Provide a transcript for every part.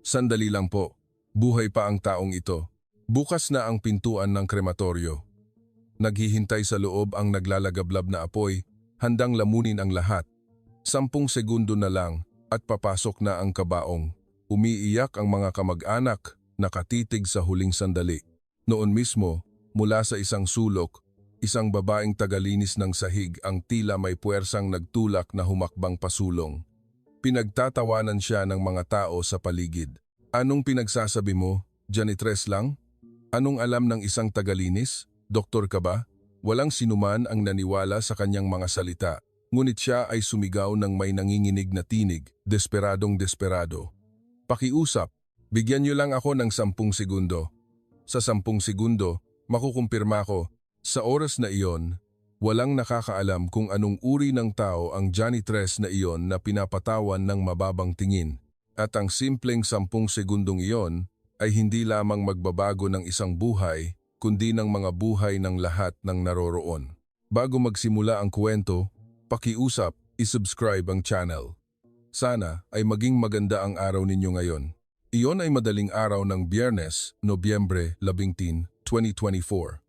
Sandali lang po. Buhay pa ang taong ito. Bukas na ang pintuan ng krematoryo. Naghihintay sa loob ang naglalagablab na apoy, handang lamunin ang lahat. 10 segundo na lang at papasok na ang kabaong. Umiiyak ang mga kamag-anak, nakatitig sa huling sandali. Noon mismo, mula sa isang sulok, isang babaeng tagalinis ng sahig ang tila may puwersang nagtulak na humakbang pasulong. Pinagtatawanan siya ng mga tao sa paligid. Anong pinagsasabi mo? Janitress lang? Anong alam ng isang tagalinis? Doktor ka ba? Walang sinuman ang naniwala sa kanyang mga salita. Ngunit siya ay sumigaw ng may nanginginig na tinig, desperadong desperado. Pakiusap, bigyan niyo lang ako ng 10 segundo. Sa 10 segundo, makukumpirma ko, sa oras na iyon, walang nakakaalam kung anong uri ng tao ang janitress na iyon na pinapatawan ng mababang tingin. At ang simpleng 10 segundong iyon ay hindi lamang magbabago ng isang buhay, kundi ng mga buhay ng lahat ng naroroon. Bago magsimula ang kwento, pakiusap, isubscribe ang channel. Sana ay maging maganda ang araw ninyo ngayon. Iyon ay madaling araw ng Biyernes, Nobyembre 11, 2024.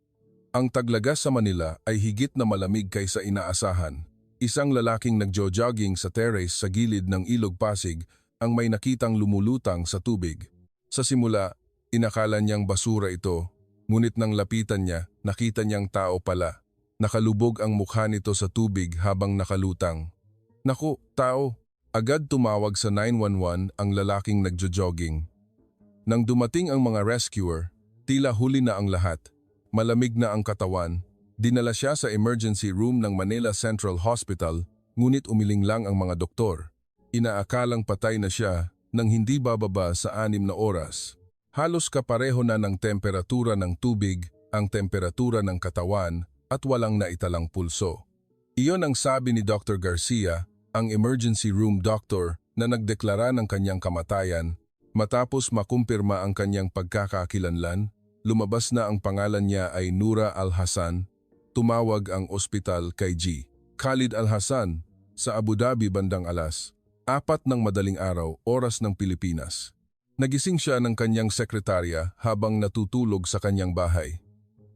Ang taglaga sa Manila ay higit na malamig kaysa inaasahan. Isang lalaking nagjo-jogging sa terrace sa gilid ng Ilog Pasig ang may nakitang lumulutang sa tubig. Sa simula, inakala niyang basura ito, ngunit nang lapitan niya, nakita niyang tao pala. Nakalubog ang mukha nito sa tubig habang nakalutang. Naku, tao! Agad tumawag sa 911 ang lalaking nagjo-jogging. Nang dumating ang mga rescuer, tila huli na ang lahat. Malamig na ang katawan. Dinala siya sa emergency room ng Manila Central Hospital, ngunit umiling lang ang mga doktor. Inaakalang patay na siya nang hindi bababa sa 6 na oras. Halos kapareho na ng temperatura ng tubig, ang temperatura ng katawan, at walang naitalang pulso. Iyon ang sabi ni Dr. Garcia, ang emergency room doctor na nagdeklara ng kanyang kamatayan. Matapos makumpirma ang kanyang pagkakakilanlan, lumabas na ang pangalan niya ay Nura Al-Hassan. Tumawag ang ospital kay G. Khalid Al-Hassan sa Abu Dhabi bandang alas 4 ng madaling araw, oras ng Pilipinas. Nagising siya ng kanyang sekretarya habang natutulog sa kanyang bahay.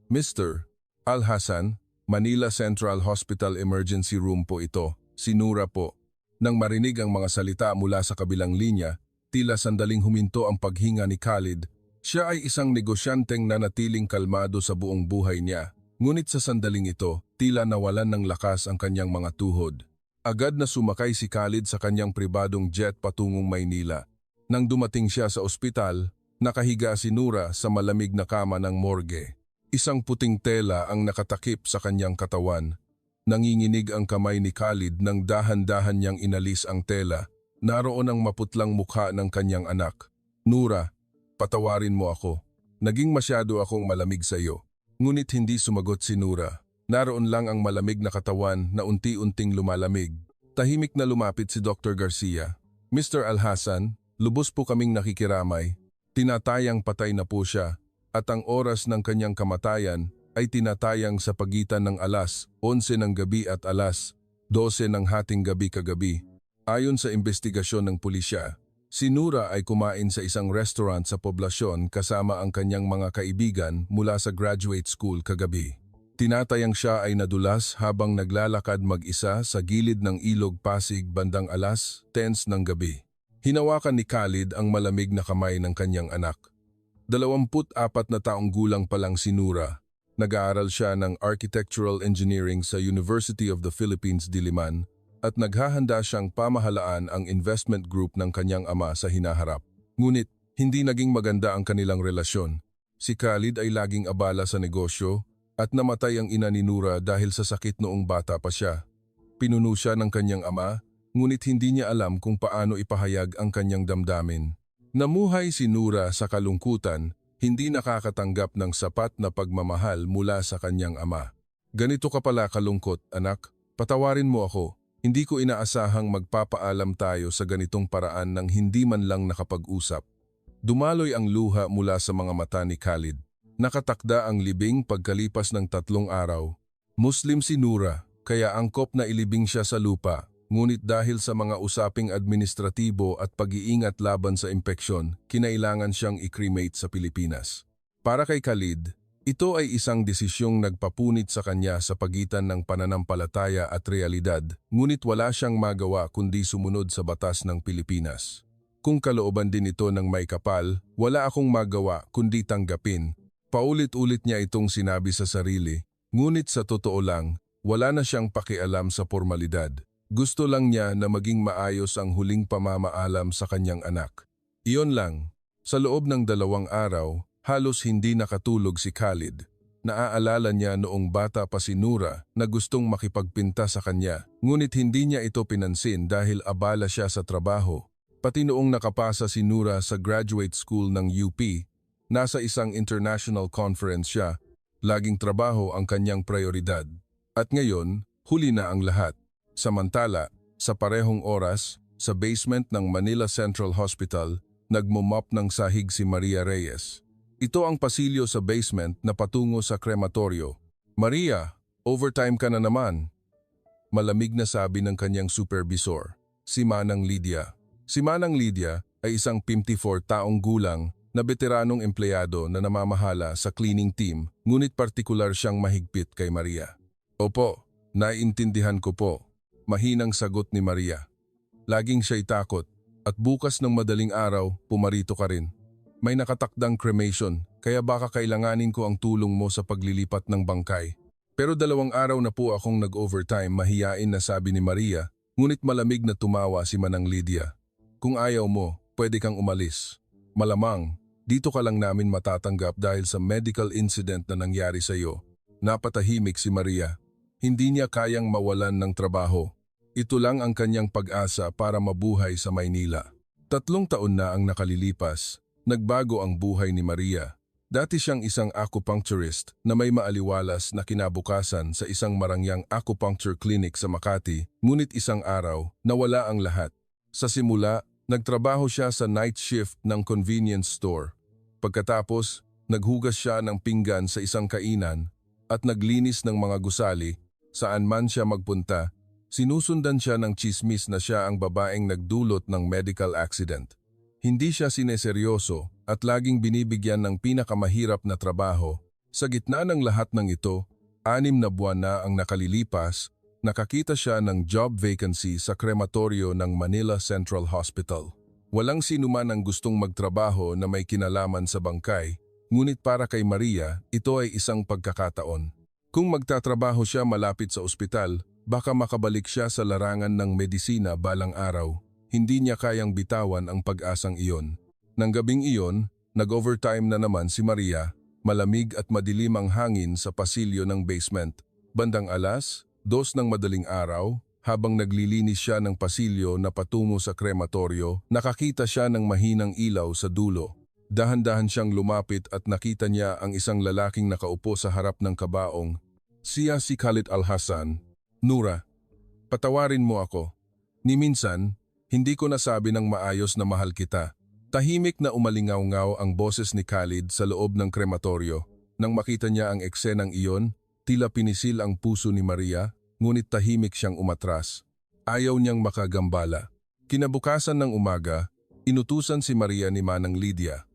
Mr. Al-Hassan, Manila Central Hospital Emergency Room po ito, si Nura po. Nang marinig ang mga salita mula sa kabilang linya, tila sandaling huminto ang paghinga ni Khalid. Siya ay isang negosyanteng nanatiling kalmado sa buong buhay niya. Ngunit sa sandaling ito, tila nawalan ng lakas ang kanyang mga tuhod. Agad na sumakay si Khalid sa kanyang pribadong jet patungong Maynila. Nang dumating siya sa ospital, nakahiga si Nura sa malamig na kama ng morgue. Isang puting tela ang nakatakip sa kanyang katawan. Nanginginig ang kamay ni Khalid nang dahan-dahan niyang inalis ang tela. Naroon ang maputlang mukha ng kanyang anak. Nura, patawarin mo ako. Naging masyado akong malamig sa iyo. Ngunit hindi sumagot si Nura. Naroon lang ang malamig na katawan na unti-unting lumalamig. Tahimik na lumapit si Dr. Garcia. Mr. Al-Hassan, lubos po kaming nakikiramay. Tinatayang patay na po siya. At ang oras ng kanyang kamatayan ay tinatayang sa pagitan ng alas 11 ng gabi at alas 12 ng hating gabi kagabi. Ayon sa investigasyon ng pulisya, si Nura ay kumain sa isang restaurant sa poblasyon kasama ang kanyang mga kaibigan mula sa graduate school kagabi. Tinatayang siya ay nadulas habang naglalakad mag-isa sa gilid ng Ilog Pasig bandang alas 10 ng gabi. Hinawakan ni Khalid ang malamig na kamay ng kanyang anak. 24 na taong gulang pa lang si Nura. Nag-aaral siya ng Architectural Engineering sa University of the Philippines, Diliman at naghahanda siyang pamahalaan ang investment group ng kanyang ama sa hinaharap. Ngunit, hindi naging maganda ang kanilang relasyon. Si Khalid ay laging abala sa negosyo at namatay ang ina ni Nura dahil sa sakit noong bata pa siya. Pinuno siya ng kanyang ama, ngunit hindi niya alam kung paano ipahayag ang kanyang damdamin. Namuhay si Nura sa kalungkutan, hindi nakakatanggap ng sapat na pagmamahal mula sa kanyang ama. Ganito ka pala kalungkot, anak. Patawarin mo ako. Hindi ko inaasahang magpapaalam tayo sa ganitong paraan nang hindi man lang nakapag-usap. Dumaloy ang luha mula sa mga mata ni Khalid. Nakatakda ang libing pagkalipas ng 3 araw. Muslim si Nura, kaya angkop na ilibing siya sa lupa, Ngunit dahil sa mga usaping administratibo at pag-iingat laban sa impeksyon, kinailangan siyang i-cremate sa Pilipinas. Para kay Khalid, ito ay isang desisyong nagpapunit sa kanya sa pagitan ng pananampalataya at realidad, ngunit wala siyang magawa kundi sumunod sa batas ng Pilipinas. Kung kalooban din ito ng may kapal, wala akong magawa kundi tanggapin. Paulit-ulit niya itong sinabi sa sarili, ngunit sa totoo lang, wala na siyang pakialam sa formalidad. Gusto lang niya na maging maayos ang huling pamamaalam sa kanyang anak. Iyon lang, sa loob ng 2 araw, halos hindi nakatulog si Khalid. Naaalala niya noong bata pa si Nura na gustong makipagpinta sa kanya, ngunit hindi niya ito pinansin dahil abala siya sa trabaho. Pati noong nakapasa si Nura sa graduate school ng UP, nasa isang international conference siya, laging trabaho ang kanyang prioridad. At ngayon, huli na ang lahat. Samantala, sa parehong oras, sa basement ng Manila Central Hospital, nagmumop ng sahig si Maria Reyes. Ito ang pasilyo sa basement na patungo sa krematoryo. "Maria, overtime ka na naman." Malamig na sabi ng kanyang supervisor, si Manang Lydia. Si Manang Lydia ay isang 54 taong gulang na veteranong empleyado na namamahala sa cleaning team, ngunit partikular siyang mahigpit kay Maria. "Opo, naiintindihan ko po." Mahinang sagot ni Maria. "Laging siya'y takot at bukas ng madaling araw, pumarito ka rin. May nakatakdang cremation, kaya baka kailanganin ko ang tulong mo sa paglilipat ng bangkay." "Pero 2 araw na po akong nag-overtime," mahiyain na sabi ni Maria, ngunit malamig na tumawa si Manang Lydia. "Kung ayaw mo, pwede kang umalis. Malamang, dito ka lang namin matatanggap dahil sa medical incident na nangyari sa iyo." Napatahimik si Maria. Hindi niya kayang mawalan ng trabaho. Ito lang ang kanyang pag-asa para mabuhay sa Maynila. 3 taon na ang nakalilipas. Nagbago ang buhay ni Maria. Dati siyang isang acupuncturist na may maaliwalas na kinabukasan sa isang marangyang acupuncture clinic sa Makati, ngunit isang araw, nawala ang lahat. Sa simula, nagtrabaho siya sa night shift ng convenience store. Pagkatapos, naghugas siya ng pinggan sa isang kainan at naglinis ng mga gusali. Saan man siya magpunta, sinusundan siya ng tsismis na siya ang babaeng nagdulot ng medical accident. Hindi siya sineseryoso at laging binibigyan ng pinakamahirap na trabaho. Sa gitna ng lahat ng ito, 6 na buwan na ang nakalilipas, nakakita siya ng job vacancy sa krematoryo ng Manila Central Hospital. Walang sinuman ang gustong magtrabaho na may kinalaman sa bangkay, ngunit para kay Maria, ito ay isang pagkakataon. Kung magtatrabaho siya malapit sa ospital, baka makabalik siya sa larangan ng medisina balang araw. Hindi niya kayang bitawan ang pag-asang iyon. Nang gabing iyon, nag-overtime na naman si Maria. Malamig at madilim ang hangin sa pasilyo ng basement. Bandang 2:00 ng madaling araw, habang naglilinis siya ng pasilyo na patungo sa krematoryo, nakakita siya ng mahinang ilaw sa dulo. Dahan-dahan siyang lumapit at nakita niya ang isang lalaking nakaupo sa harap ng kabaong. Siya si Khalid Alhassan. "Nura, patawarin mo ako. Ni minsan, hindi ko nasabi ng maayos na mahal kita." Tahimik na umalingaw-ngaw ang boses ni Khalid sa loob ng krematoryo. Nang makita niya ang eksenang iyon, tila pinisil ang puso ni Maria, ngunit tahimik siyang umatras. Ayaw niyang makagambala. Kinabukasan ng umaga, inutusan si Maria ni Manang Lydia.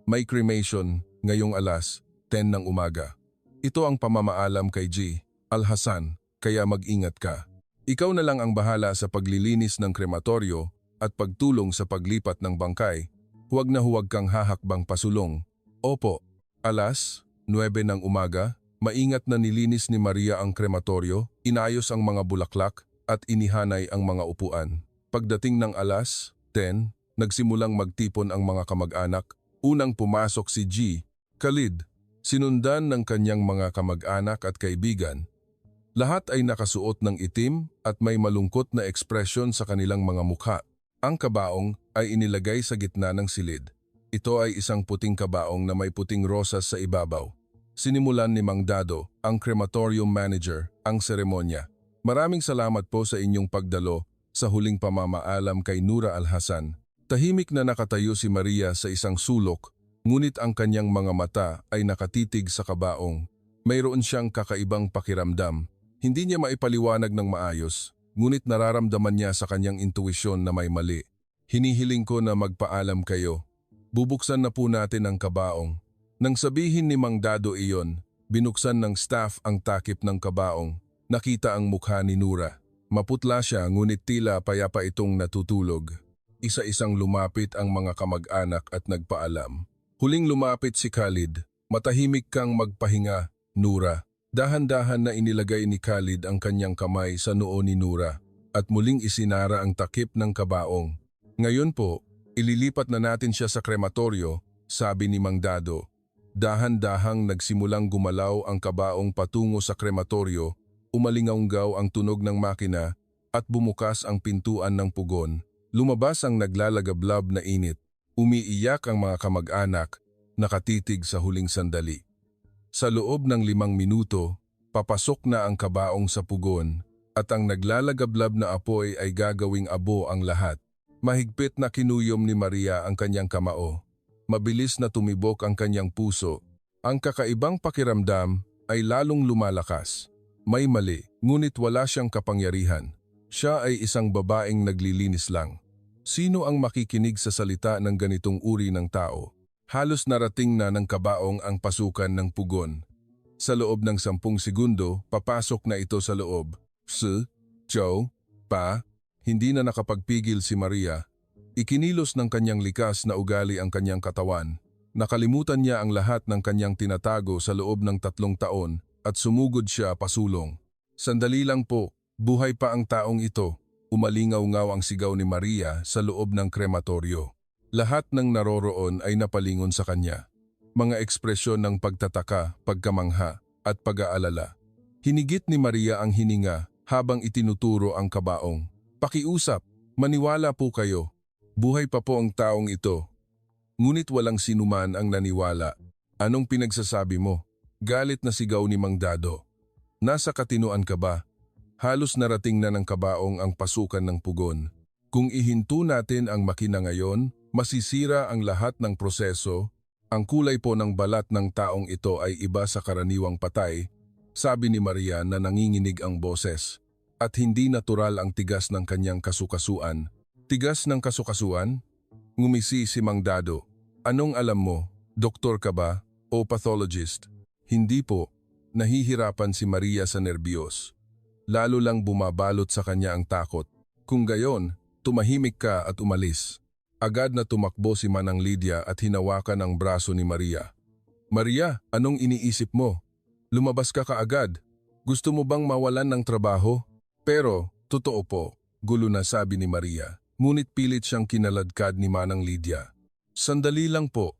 "May cremation ngayong 10:00 ng umaga. Ito ang pamamaalam kay G. Alhassan, kaya mag-ingat ka. Ikaw na lang ang bahala sa paglilinis ng krematoryo at pagtulong sa paglipat ng bangkay. Huwag na huwag kang hahakbang pasulong." "Opo." 9:00 ng umaga, maingat na nilinis ni Maria ang krematoryo, inayos ang mga bulaklak at inihanay ang mga upuan. Pagdating ng 10:00, nagsimulang magtipon ang mga kamag-anak. Unang pumasok si G. Khalid, sinundan ng kanyang mga kamag-anak at kaibigan. Lahat ay nakasuot ng itim at may malungkot na ekspresyon sa kanilang mga mukha. Ang kabaong ay inilagay sa gitna ng silid. Ito ay isang puting kabaong na may puting rosas sa ibabaw. Sinimulan ni Mang Dado, ang crematorium manager, ang seremonya. "Maraming salamat po sa inyong pagdalo sa huling pamamaalam kay Nura Alhassan." Tahimik na nakatayo si Maria sa isang sulok, ngunit ang kanyang mga mata ay nakatitig sa kabaong. Mayroon siyang kakaibang pakiramdam. Hindi niya maipaliwanag ng maayos, ngunit nararamdaman niya sa kanyang intuisyon na may mali. Hinihiling ko na magpaalam kayo. Bubuksan na po natin ang kabaong. Nang sabihin ni Mang Dado iyon, binuksan ng staff ang takip ng kabaong. Nakita ang mukha ni Nura. Maputla siya ngunit tila payapa itong natutulog. Isa-isang lumapit ang mga kamag-anak at nagpaalam. Huling lumapit si Khalid. Matahimik kang magpahinga, Nura. Dahan-dahan na inilagay ni Khalid ang kanyang kamay sa noo ni Nura at muling isinara ang takip ng kabaong. Ngayon po, ililipat na natin siya sa krematoryo, sabi ni Mang Dado. Dahan-dahang nagsimulang gumalaw ang kabaong patungo sa krematoryo, umalingaunggaw ang tunog ng makina at bumukas ang pintuan ng pugon. Lumabas ang naglalagablab na init. Umiiyak ang mga kamag-anak, nakatitig sa huling sandali. Sa loob ng 5 minuto, papasok na ang kabaong sa pugon at ang naglalagablab na apoy ay gagawing abo ang lahat. Mahigpit na kinuyom ni Maria ang kanyang kamao. Mabilis na tumibok ang kanyang puso. Ang kakaibang pakiramdam ay lalong lumalakas. May mali, ngunit wala siyang kapangyarihan. Siya ay isang babaeng naglilinis lang. Sino ang makikinig sa salita ng ganitong uri ng tao? Halos narating na ng kabaong ang pasukan ng pugon. Sa loob ng 10 segundo, papasok na ito sa loob. Hindi na nakapagpigil si Maria. Ikinilos ng kanyang likas na ugali ang kanyang katawan. Nakalimutan niya ang lahat ng kanyang tinatago sa loob ng 3 taon at sumugod siya pasulong. Sandali lang po, buhay pa ang taong ito. Umalingaw-ngaw ang sigaw ni Maria sa loob ng krematoryo. Lahat ng naroroon ay napalingon sa kanya. Mga ekspresyon ng pagtataka, pagkamangha at pag-aalala. Hinigit ni Maria ang hininga habang itinuturo ang kabaong. Pakiusap, maniwala po kayo. Buhay pa po ang taong ito. Ngunit walang sinuman ang naniwala. Anong pinagsasabi mo? Galit na sigaw ni Mang Dado. Nasa katinoan ka ba? Halos narating na ng kabaong ang pasukan ng pugon. Kung ihinto natin ang makina ngayon, masisira ang lahat ng proseso. Ang kulay po ng balat ng taong ito ay iba sa karaniwang patay, sabi ni Maria na nanginginig ang boses. At hindi natural ang tigas ng kanyang kasukasuan. Tigas ng kasukasuan? Ngumisi si Mang Dado. Anong alam mo? Doktor ka ba? O pathologist? Hindi po. Nahihirapan si Maria sa nerbiyos. Lalo lang bumabalot sa kanya ang takot. Kung gayon, tumahimik ka at umalis. Agad na tumakbo si Manang Lydia at hinawakan ang braso ni Maria. Maria, anong iniisip mo? Lumabas ka kaagad. Gusto mo bang mawalan ng trabaho? Pero, totoo po, gulo na sabi ni Maria. Ngunit pilit siyang kinaladkad ni Manang Lydia. Sandali lang po.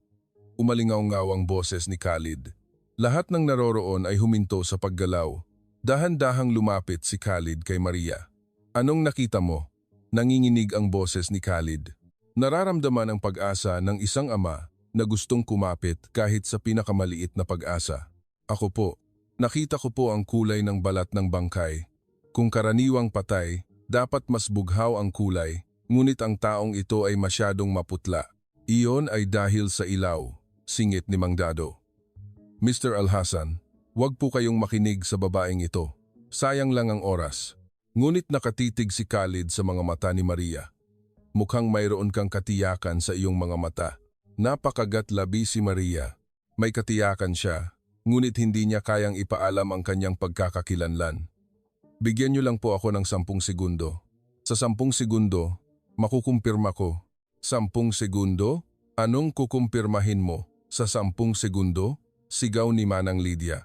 Umalingaw-ngaw ang boses ni Khalid. Lahat ng naroroon ay huminto sa paggalaw. Dahan-dahang lumapit si Khalid kay Maria. Anong nakita mo? Nanginginig ang boses ni Khalid. Nararamdaman ang pag-asa ng isang ama na gustong kumapit kahit sa pinakamaliit na pag-asa. Ako po, nakita ko po ang kulay ng balat ng bangkay. Kung karaniwang patay, dapat mas bughaw ang kulay, ngunit ang taong ito ay masyadong maputla. Iyon ay dahil sa ilaw, singit ni Mang Dado. Mr. Alhasan, huwag po kayong makinig sa babaeng ito. Sayang lang ang oras. Ngunit nakatitig si Khalid sa mga mata ni Maria. Mukhang mayroon kang katiyakan sa iyong mga mata. Napakagat-labi si Maria. May katiyakan siya, ngunit hindi niya kayang ipaalam ang kanyang pagkakakilanlan. Bigyan niyo lang po ako ng 10 segundo. Sa 10 segundo, makukumpirma ko. 10 segundo? Anong kukumpirmahin mo? Sa 10 segundo? Sigaw ni Manang Lydia.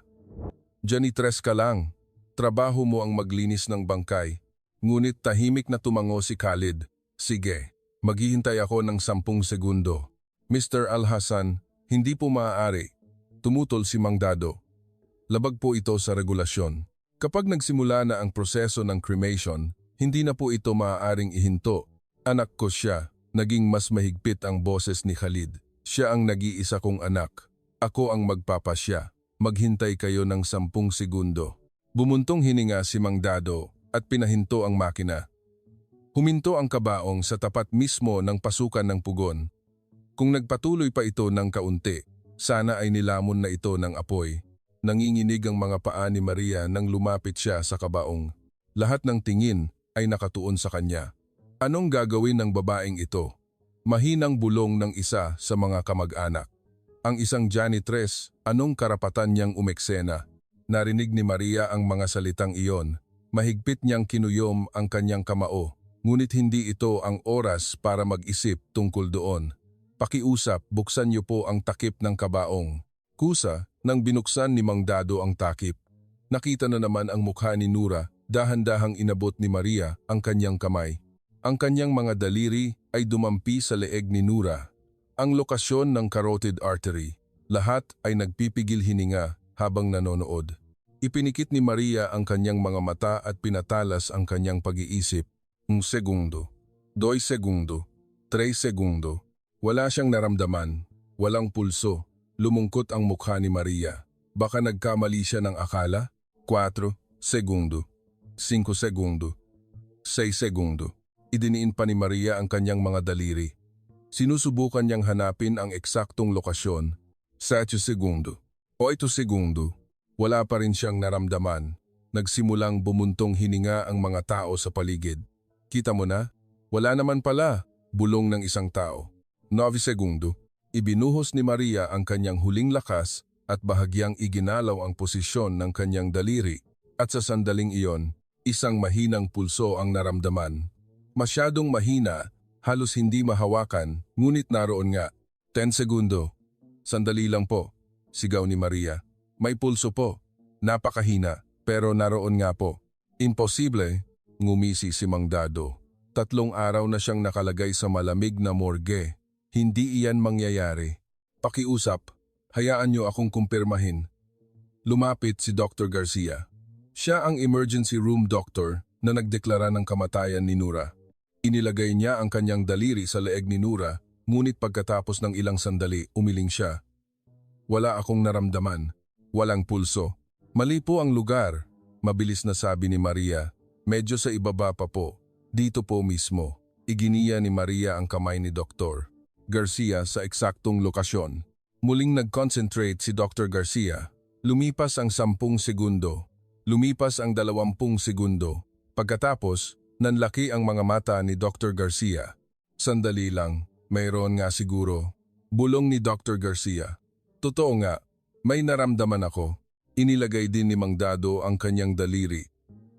Janitress ka lang. Trabaho mo ang maglinis ng bangkay. Ngunit tahimik na tumango si Khalid. Sige, maghihintay ako ng 10 segundo. Mr. Alhasan, hindi po maaari. Tumutol si Mang Dado. Labag po ito sa regulasyon. Kapag nagsimula na ang proseso ng cremation, hindi na po ito maaaring ihinto. Anak ko siya. Naging mas mahigpit ang boses ni Khalid. Siya ang nag-iisa kong anak. Ako ang magpapasya. Maghintay kayo ng 10 segundo. Bumuntong hininga si Mang Dado at pinahinto ang makina. Huminto ang kabaong sa tapat mismo ng pasukan ng pugon. Kung nagpatuloy pa ito ng kaunti, sana ay nilamon na ito ng apoy. Nanginginig ang mga paa ni Maria nang lumapit siya sa kabaong. Lahat ng tingin ay nakatuon sa kanya. Anong gagawin ng babaeng ito? Mahinang bulong ng isa sa mga kamag-anak. Ang isang janitress, anong karapatan niyang umeksena? Narinig ni Maria ang mga salitang iyon. Mahigpit niyang kinuyom ang kanyang kamao. Ngunit hindi ito ang oras para mag-isip tungkol doon. Pakiusap, buksan niyo po ang takip ng kabaong. Kusa, nang binuksan ni Mang Dado ang takip. Nakita na naman ang mukha ni Nura, dahan-dahang inabot ni Maria ang kanyang kamay. Ang kanyang mga daliri ay dumampi sa leeg ni Nura. Ang lokasyon ng carotid artery. Lahat ay nagpipigil hininga habang nanonood. Ipinikit ni Maria ang kanyang mga mata at pinatalas ang kanyang pag-iisip. 1 segundo, 2 segundo, 3 segundo. Wala siyang naramdaman, walang pulso. Lumungkot ang mukha ni Maria. Baka nagkamali siya ng akala. 4 segundo, 5 segundo, 6 segundo. Idiniin pa ni Maria ang kanyang mga daliri. Sinusubukan niyang hanapin ang eksaktong lokasyon. 7 segundo, 8 segundo. Wala pa rin siyang naramdaman. Nagsimulang bumuntong hininga ang mga tao sa paligid. Kita mo na? Wala naman pala, bulong ng isang tao. 9 segundo. Ibinuhos ni Maria ang kanyang huling lakas at bahagyang iginalaw ang posisyon ng kanyang daliri. At sa sandaling iyon, isang mahinang pulso ang naramdaman. Masyadong mahina, halos hindi mahawakan, ngunit naroon nga. 10 segundo. Sandali lang po, sigaw ni Maria. May pulso po. Napakahina, pero naroon nga po. Imposible, ngumisi si Mang Dado. 3 araw na siyang nakalagay sa malamig na morgue. Hindi iyan mangyayari. Pakiusap, hayaan niyo akong kumpirmahin. Lumapit si Dr. Garcia. Siya ang emergency room doctor na nagdeklara ng kamatayan ni Nura. Inilagay niya ang kanyang daliri sa leeg ni Nura, ngunit pagkatapos ng ilang sandali, umiling siya. Wala akong naramdaman. Walang pulso. Mali po ang lugar, mabilis na sabi ni Maria. Medyo sa ibaba pa po. Dito po mismo. Iginiya ni Maria ang kamay ni Dr. Garcia sa eksaktong lokasyon. Muling nag-concentrate si Dr. Garcia. Lumipas ang 10 segundo. Lumipas ang 20 segundo. Pagkatapos, nanlaki ang mga mata ni Dr. Garcia. Sandali lang, mayroon nga siguro. Bulong ni Dr. Garcia. Totoo nga, may naramdaman ako. Inilagay din ni Mang Dado ang kanyang daliri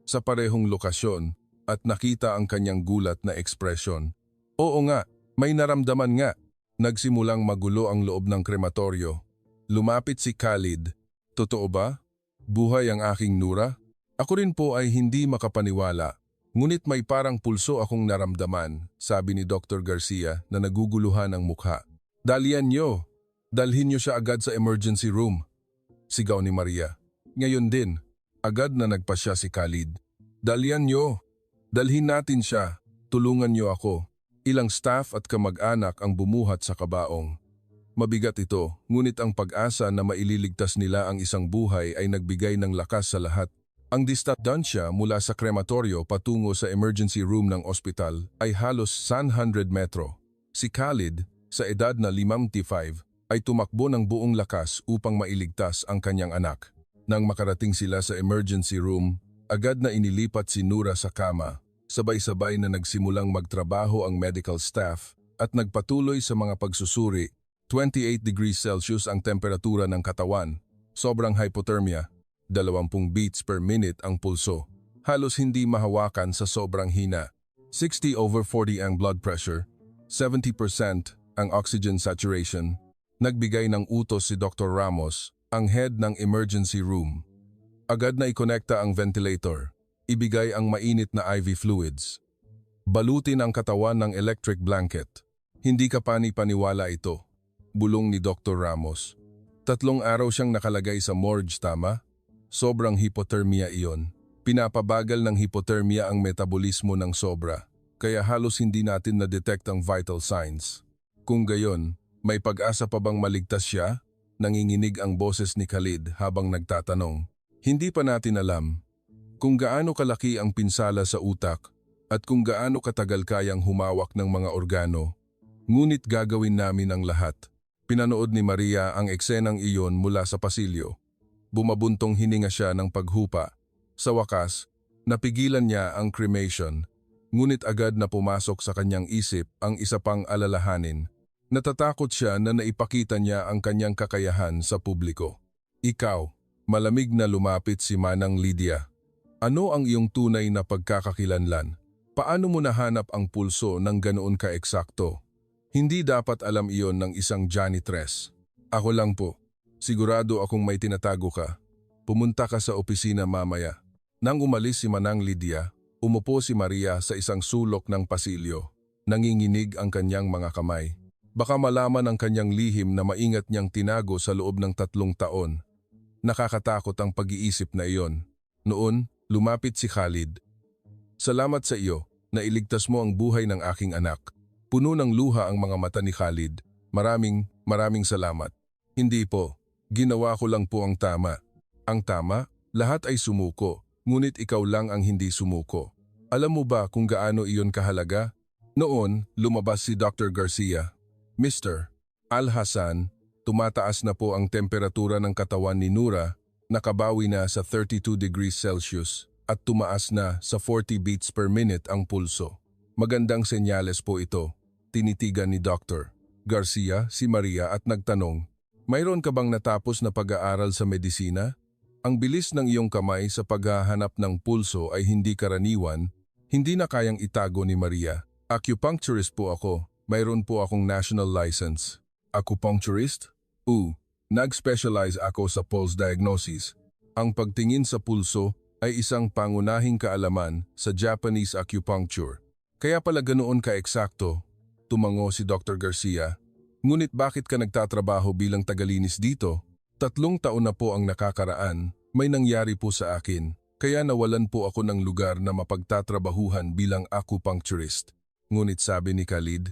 sa parehong lokasyon at nakita ang kanyang gulat na ekspresyon. Oo nga, may naramdaman nga. Nagsimulang magulo ang loob ng krematoryo. Lumapit si Khalid. Totoo ba? Buhay ang aking Nura? Ako rin po ay hindi makapaniwala. Ngunit may parang pulso akong naramdaman, sabi ni Dr. Garcia na naguguluhan ang mukha. Dalian niyo. Dalhin niyo siya agad sa emergency room. Sigaw ni Maria. Ngayon din, agad na nagpasya si Khalid. Dalian niyo. Dalhin natin siya. Tulungan niyo ako. Ilang staff at kamag-anak ang bumuhat sa kabaong. Mabigat ito, ngunit ang pag-asa na maililigtas nila ang isang buhay ay nagbigay ng lakas sa lahat. Ang distansya mula sa krematoryo patungo sa emergency room ng ospital ay halos 100 metro. Si Khalid, sa edad na 55, ay tumakbo ng buong lakas upang mailigtas ang kanyang anak. Nang makarating sila sa emergency room, agad na inilipat si Nura sa kama. Sabay-sabay na nagsimulang magtrabaho ang medical staff at nagpatuloy sa mga pagsusuri. 28 degrees Celsius ang temperatura ng katawan. Sobrang hypothermia. 20 beats per minute ang pulso. Halos hindi mahawakan sa sobrang hina. 60/40 ang blood pressure. 70% ang oxygen saturation. Nagbigay ng utos si Dr. Ramos, ang head ng emergency room. Agad na ikonekta ang ventilator. Ibigay ang mainit na IV fluids. Balutin ang katawan ng electric blanket. Hindi ka pani-paniwala ito, bulong ni Dr. Ramos. 3 araw siyang nakalagay sa morgue, tama? Sobrang hypothermia iyon. Pinapabagal ng hypothermia ang metabolismo ng sobra, kaya halos hindi natin na-detect ang vital signs. Kung gayon, may pag-asa pa bang maligtas siya? Nanginginig ang boses ni Khalid habang nagtatanong. Hindi pa natin alam. Kung gaano kalaki ang pinsala sa utak at kung gaano katagal kayang humawak ng mga organo, ngunit gagawin namin ang lahat. Pinanood ni Maria ang eksenang iyon mula sa pasilyo. Bumabuntong hininga siya ng paghupa. Sa wakas, Napigilan niya ang cremation, ngunit agad na pumasok sa kanyang isip ang isa pang alalahanin. Natatakot siya na naipakita niya ang kanyang kakayahan sa publiko. Ikaw, malamig na lumapit si Manang Lydia. Ano ang iyong tunay na pagkakakilanlan? Paano mo nahanap ang pulso ng ganoon ka-eksakto? Hindi dapat alam iyon ng isang janitress. Ako lang po. Sigurado akong may tinatago ka. Pumunta ka sa opisina mamaya. Nang umalis si Manang Lydia, umupo si Maria sa isang sulok ng pasilyo. Nanginginig ang kanyang mga kamay. Baka malaman ang kanyang lihim na maingat niyang tinago sa loob ng 3 taon. Nakakatakot ang pag-iisip na iyon. Noon, lumapit si Khalid. Salamat sa iyo, na iligtas mo ang buhay ng aking anak. Puno ng luha ang mga mata ni Khalid. Maraming salamat. Hindi po, ginawa ko lang po ang tama. Ang tama, lahat ay sumuko, ngunit ikaw lang ang hindi sumuko. Alam mo ba kung gaano iyon kahalaga? Noon, lumabas si Dr. Garcia. Mr. Al-Hassan, tumataas na po ang temperatura ng katawan ni Nura, nakabawi na sa 32 degrees Celsius at tumaas na sa 40 beats per minute ang pulso. Magandang senyales po ito. Tinitigan ni Dr. Garcia si Maria at nagtanong, mayroon ka bang natapos na pag-aaral sa medisina? Ang bilis ng iyong kamay sa paghahanap ng pulso ay hindi karaniwan, hindi na kayang itago ni Maria. Acupuncturist po ako, mayroon po akong national license. Acupuncturist? Nag-specialize ako sa pulse diagnosis. Ang pagtingin sa pulso ay isang pangunahing kaalaman sa Japanese acupuncture. Kaya pala ganoon ka-eksakto. Tumango si Dr. Garcia. Ngunit bakit ka nagtatrabaho bilang tagalinis dito? 3 taon na po ang nakakaraan, may nangyari po sa akin, kaya nawalan po ako ng lugar na mapagtatrabahuhan bilang acupuncturist. Ngunit sabi ni Khalid,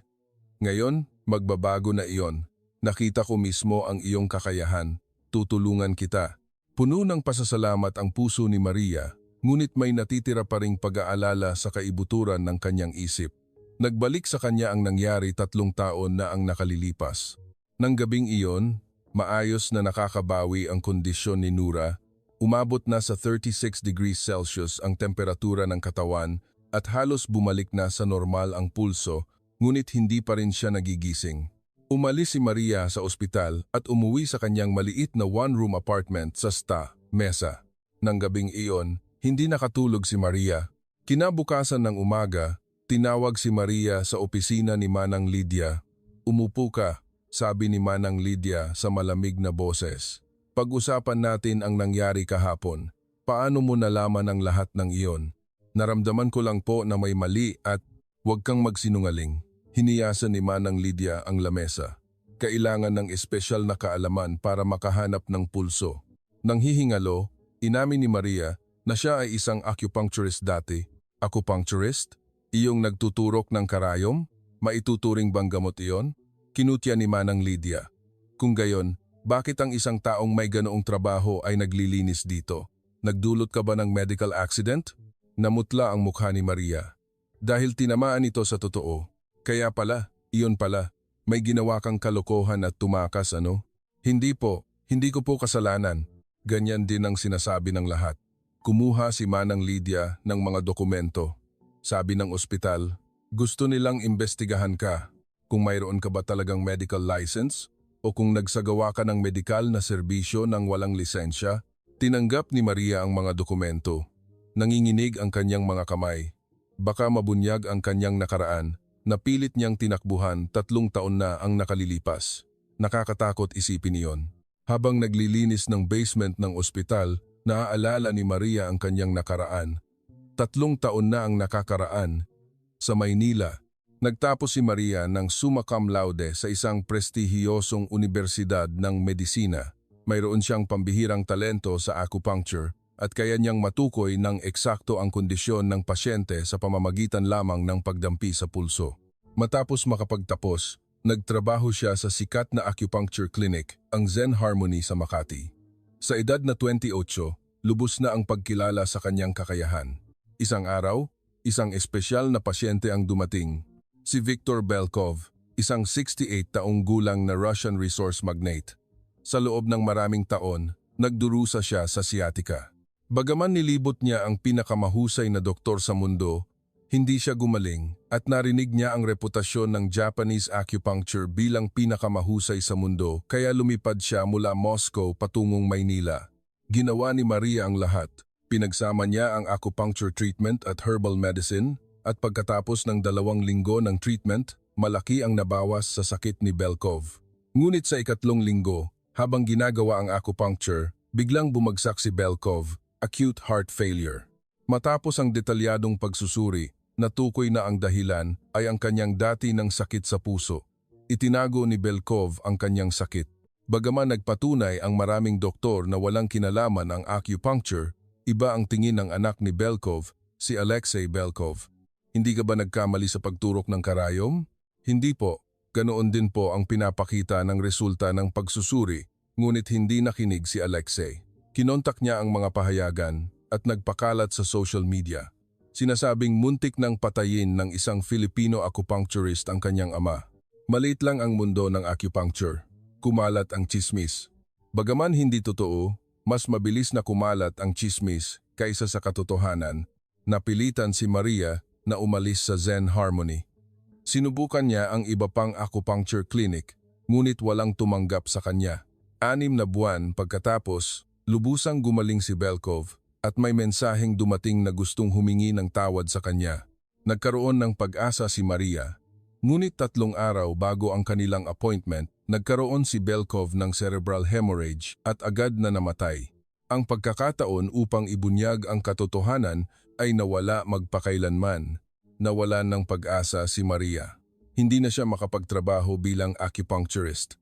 ngayon, magbabago na iyon. Nakita ko mismo ang iyong kakayahan. Tutulungan kita. Puno ng pasasalamat ang puso ni Maria, ngunit may natitira pa ring pag-aalala sa kaibuturan ng kanyang isip. Nagbalik sa kanya ang nangyari 3 taon na ang nakalilipas. Nang gabing iyon, maayos na nakakabawi ang kondisyon ni Nura. Umabot na sa 36 degrees Celsius ang temperatura ng katawan at halos bumalik na sa normal ang pulso, ngunit hindi pa rin siya nagigising. Umalis si Maria sa ospital at umuwi sa kanyang maliit na 1-room apartment sa Mesa. Nang gabing iyon, hindi nakatulog si Maria. Kinabukasan ng umaga, tinawag si Maria sa opisina ni Manang Lydia. Umupo ka, sabi ni Manang Lydia sa malamig na boses. Pag-usapan natin ang nangyari kahapon. Paano mo nalaman ang lahat ng iyon? Naramdaman ko lang po na may mali at huwag kang magsinungaling. Hiniyasan ni Manang Lydia ang lamesa. Kailangan ng espesyal na kaalaman para makahanap ng pulso. Nang hihingalo, inamin ni Maria na siya ay isang acupuncturist dati. Acupuncturist? Iyong nagtuturok ng karayom? Maituturing bang gamot iyon? Kinutya ni Manang Lydia. Kung gayon, bakit ang isang taong may ganoong trabaho ay naglilinis dito? Nagdulot ka ba ng medical accident? Namutla ang mukha ni Maria. Dahil tinamaan ito sa totoo. Kaya pala, iyon pala, may ginawa kang kalokohan at tumakas ano? Hindi po, hindi ko po kasalanan. Ganyan din ang sinasabi ng lahat. Kumuha si Manang Lydia ng mga dokumento. Sabi ng ospital, gusto nilang imbestigahan ka kung mayroon ka ba talagang medical license o kung nagsagawa ka ng medikal na serbisyo ng walang lisensya. Tinanggap ni Maria ang mga dokumento. Nanginginig ang kanyang mga kamay. Baka mabunyag ang kanyang nakaraan. Napilit niyang tinakbuhan 3 taon na ang nakalilipas. Nakakatakot isipin iyon. Habang naglilinis ng basement ng ospital, naaalala ni Maria ang kanyang nakaraan. 3 taon na ang nakakaraan. Sa Maynila, nagtapos si Maria ng summa cum laude sa isang prestihiyosong universidad ng medisina. Mayroon siyang pambihirang talento sa acupuncture at kaya niyang matukoy ng eksakto ang kondisyon ng pasyente sa pamamagitan lamang ng pagdampi sa pulso. Matapos makapagtapos, nagtrabaho siya sa sikat na acupuncture clinic, ang Zen Harmony sa Makati. Sa edad na 28, lubos na ang pagkilala sa kanyang kakayahan. Isang araw, isang espesyal na pasyente ang dumating. Si Viktor Belkov, isang 68 taong gulang na Russian resource magnate. Sa loob ng maraming taon, nagdurusa siya sa sciatica. Bagaman nilibot niya ang pinakamahusay na doktor sa mundo, hindi siya gumaling at narinig niya ang reputasyon ng Japanese acupuncture bilang pinakamahusay sa mundo kaya lumipad siya mula Moscow patungong Maynila. Ginawa ni Maria ang lahat. Pinagsama niya ang acupuncture treatment at herbal medicine at pagkatapos ng 2 linggo ng treatment, malaki ang nabawas sa sakit ni Belkov. Ngunit sa 3 linggo, habang ginagawa ang acupuncture, biglang bumagsak si Belkov, acute heart failure. Matapos ang detalyadong pagsusuri, natukoy na ang dahilan ay ang kanyang dati ng sakit sa puso. Itinago ni Belkov ang kanyang sakit. Bagaman nagpatunay ang maraming doktor na walang kinalaman ang acupuncture, iba ang tingin ng anak ni Belkov, si Alexei Belkov. Hindi ka ba nagkamali sa pagturok ng karayom? Hindi po. Ganoon din po ang pinapakita ng resulta ng pagsusuri, ngunit hindi nakinig si Alexei. Kinontak niya ang mga pahayagan at nagpakalat sa social media. Sinasabing muntik ng patayin ng isang Filipino acupuncturist ang kanyang ama. Maliit lang ang mundo ng acupuncture. Kumalat ang tsismis. Bagaman hindi totoo, mas mabilis na kumalat ang tsismis kaysa sa katotohanan. Napilitan si Maria na umalis sa Zen Harmony. Sinubukan niya ang iba pang acupuncture clinic, ngunit walang tumanggap sa kanya. 6 na buwan pagkatapos, lubusang gumaling si Belkov at may mensaheng dumating na gustong humingi ng tawad sa kanya. Nagkaroon ng pag-asa si Maria. Ngunit 3 araw bago ang kanilang appointment, nagkaroon si Belkov ng cerebral hemorrhage at agad na namatay. Ang pagkakataon upang ibunyag ang katotohanan ay nawala magpakailanman. Nawalan ng pag-asa si Maria. Hindi na siya makapagtrabaho bilang acupuncturist.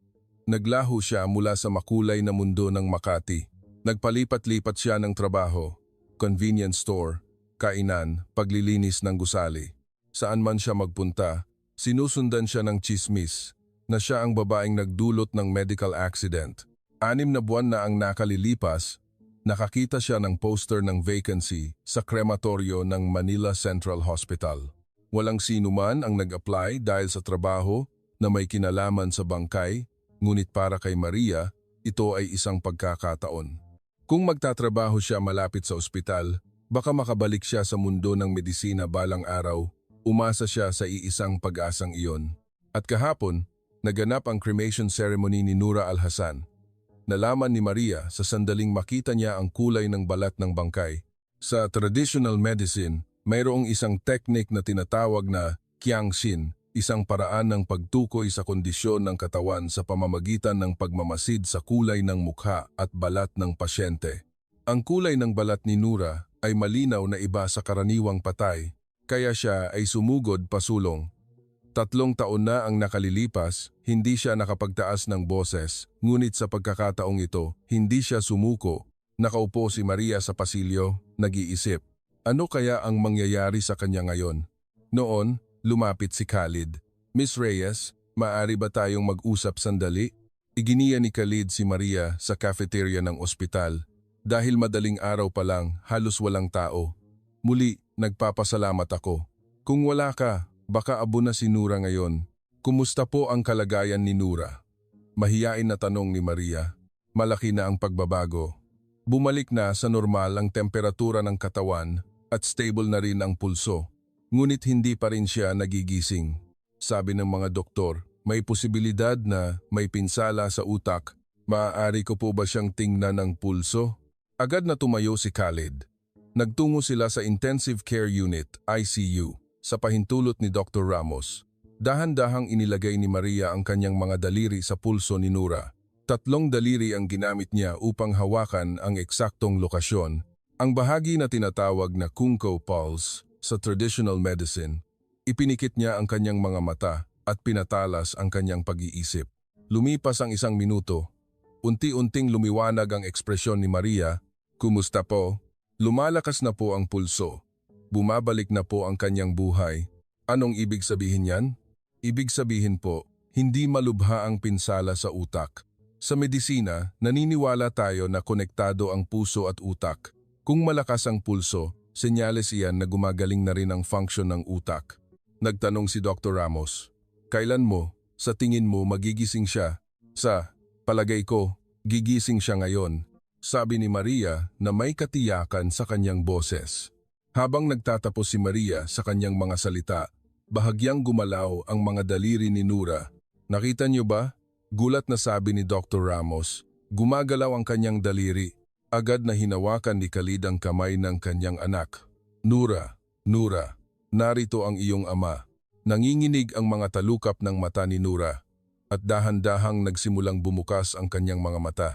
Naglaho siya mula sa makulay na mundo ng Makati. Nagpalipat-lipat siya ng trabaho, convenience store, kainan, paglilinis ng gusali. Saan man siya magpunta, sinusundan siya ng tsismis na siya ang babaeng nagdulot ng medical accident. 6 na buwan na ang nakalilipas, nakakita siya ng poster ng vacancy sa krematoryo ng Manila Central Hospital. Walang sino man ang nag-apply dahil sa trabaho na may kinalaman sa bangkay, ngunit para kay Maria, ito ay isang pagkakataon. Kung magtatrabaho siya malapit sa ospital, baka makabalik siya sa mundo ng medisina balang araw, umasa siya sa iisang pag-asang iyon. At kahapon, naganap ang cremation ceremony ni Nura Alhasan. Nalaman ni Maria sa sandaling makita niya ang kulay ng balat ng bangkay. Sa traditional medicine, mayroong isang technique na tinatawag na Qiangxin, isang paraan ng pagtukoy sa kondisyon ng katawan sa pamamagitan ng pagmamasid sa kulay ng mukha at balat ng pasyente. Ang kulay ng balat ni Nura ay malinaw na iba sa karaniwang patay, kaya siya ay sumugod pasulong. 3 taon na ang nakalilipas, hindi siya nakapagtaas ng boses, ngunit sa pagkakataong ito, hindi siya sumuko. Nakaupo si Maria sa pasilyo, nag-iisip. Ano kaya ang mangyayari sa kanya ngayon? Noon, lumapit si Khalid. Miss Reyes, maaari ba tayong mag-usap sandali? Iginiya ni Khalid si Maria sa cafeteria ng ospital. Dahil madaling araw pa lang, halos walang tao. Muli, nagpapasalamat ako. Kung wala ka, baka abo na si Nura ngayon. Kumusta po ang kalagayan ni Nura? Mahiyain na tanong ni Maria. Malaki na ang pagbabago. Bumalik na sa normal ang temperatura ng katawan at stable na rin ang pulso. Ngunit hindi pa rin siya nagigising. Sabi ng mga doktor, may posibilidad na may pinsala sa utak. Maaari ko po ba siyang tingnan ng pulso? Agad na tumayo si Khalid. Nagtungo sila sa Intensive Care Unit, ICU. Sa pahintulot ni Dr. Ramos, dahan-dahang inilagay ni Maria ang kanyang mga daliri sa pulso ni Nura. 3 daliri ang ginamit niya upang hawakan ang eksaktong lokasyon, ang bahagi na tinatawag na Kunko pulse sa traditional medicine. Ipinikit niya ang kanyang mga mata at pinatalas ang kanyang pag-iisip. Lumipas ang 1 minuto. Unti-unting lumiwanag ang ekspresyon ni Maria. Kumusta po? Lumalakas na po ang pulso. Bumabalik na po ang kanyang buhay. Anong ibig sabihin yan? Ibig sabihin po, hindi malubha ang pinsala sa utak. Sa medisina, naniniwala tayo na konektado ang puso at utak. Kung malakas ang pulso, senyales iyan na gumagaling na rin ang function ng utak. Nagtanong si Dr. Ramos, kailan mo, sa tingin mo magigising siya? Sa palagay ko, gigising siya ngayon. sabi ni Maria na may katiyakan sa kanyang boses. Habang nagtatapos si Maria sa kanyang mga salita, bahagyang gumalaw ang mga daliri ni Nura. Nakita niyo ba? Gulat na sabi ni Dr. Ramos. Gumagalaw ang kanyang daliri. Agad na hinawakan ni Khalid ang kamay ng kanyang anak. Nura, Nura, narito ang iyong ama. Nanginginig ang mga talukap ng mata ni Nura at dahan-dahang nagsimulang bumukas ang kanyang mga mata.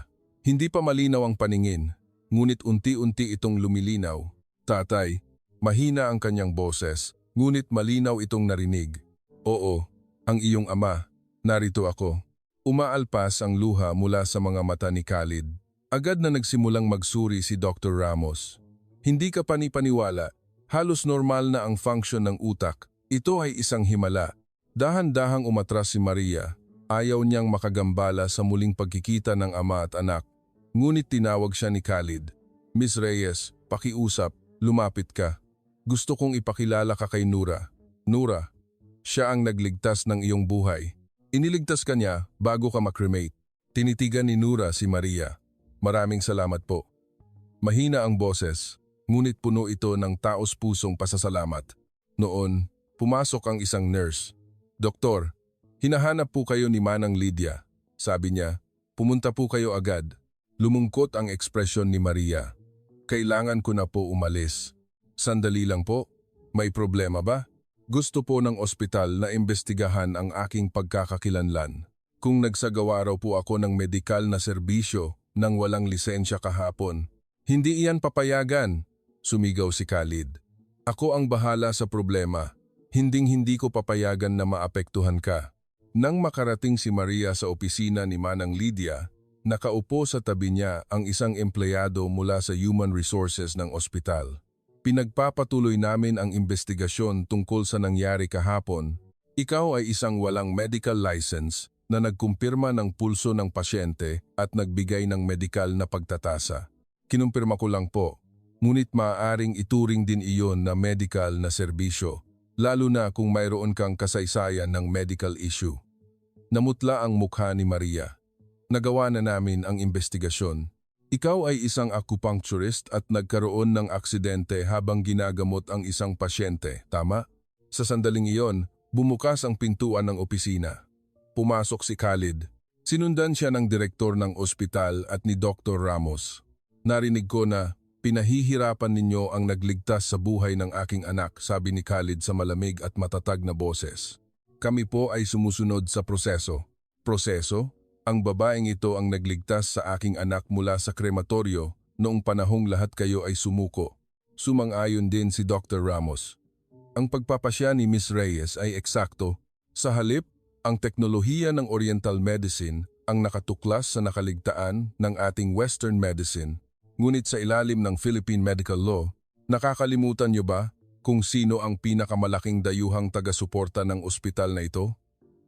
Hindi pa malinaw ang paningin, ngunit unti-unti itong lumilinaw. Tatay, mahina ang kanyang boses, ngunit malinaw itong narinig. Oo, ang iyong ama, narito ako. Umaalpas ang luha mula sa mga mata ni Khalid. Agad na nagsimulang magsuri si Dr. Ramos. Hindi ka panipaniwala, halos normal na ang function ng utak. Ito ay isang himala. Dahan-dahang umatras si Maria. Ayaw niyang makagambala sa muling pagkikita ng ama at anak. Ngunit tinawag siya ni Khalid. Miss Reyes, pakiusap, lumapit ka. Gusto kong ipakilala ka kay Nura. Nura, siya ang nagligtas ng iyong buhay. Iniligtas ka niya bago ka makremate. Tinitigan ni Nura si Maria. Maraming salamat po. Mahina ang boses, ngunit puno ito ng taos-pusong pasasalamat. Noon, pumasok ang isang nurse. Doktor, hinahanap po kayo ni Manang Lydia. Sabi niya, pumunta po kayo agad. Lumungkot ang ekspresyon ni Maria. Kailangan ko na po umalis. Sandali lang po, may problema ba? Gusto po ng ospital na imbestigahan ang aking pagkakakilanlan. Kung nagsagawa raw po ako ng medikal na serbisyo nang walang lisensya kahapon. Hindi iyan papayagan, sumigaw si Khalid. Ako ang bahala sa problema. Hinding-hindi ko papayagan na maapektuhan ka. Nang makarating si Maria sa opisina ni Manang Lydia, nakaupo sa tabi niya ang isang empleyado mula sa Human Resources ng ospital. Pinagpapatuloy namin ang investigasyon tungkol sa nangyari kahapon. Ikaw ay isang walang medical license na nagkumpirma ng pulso ng pasyente at nagbigay ng medikal na pagtatasa. Kinumpirma ko lang po, ngunit maaaring ituring din iyon na medical na serbisyo, lalo na kung mayroon kang kasaysayan ng medical issue. Namutla ang mukha ni Maria. Nagawa na namin ang investigasyon. Ikaw ay isang acupuncturist at nagkaroon ng aksidente habang ginagamot ang isang pasyente, tama? Sa sandaling iyon, bumukas ang pintuan ng opisina. Pumasok si Khalid. Sinundan siya ng direktor ng ospital at ni Dr. Ramos. Narinig ko na pinahihirapan ninyo ang nagligtas sa buhay ng aking anak, sabi ni Khalid sa malamig at matatag na boses. Kami po ay sumusunod sa proseso. Proseso? Ang babaeng ito ang nagligtas sa aking anak mula sa krematoryo noong panahong lahat kayo ay sumuko. Sumang-ayon din si Dr. Ramos. Ang pagpapasya ni Miss Reyes ay eksakto. Sa halip, ang teknolohiya ng Oriental Medicine ang nakatuklas sa nakaligtaan ng ating Western Medicine. Ngunit sa ilalim ng Philippine Medical Law, nakakalimutan niyo ba kung sino ang pinakamalaking dayuhang taga-suporta ng ospital na ito?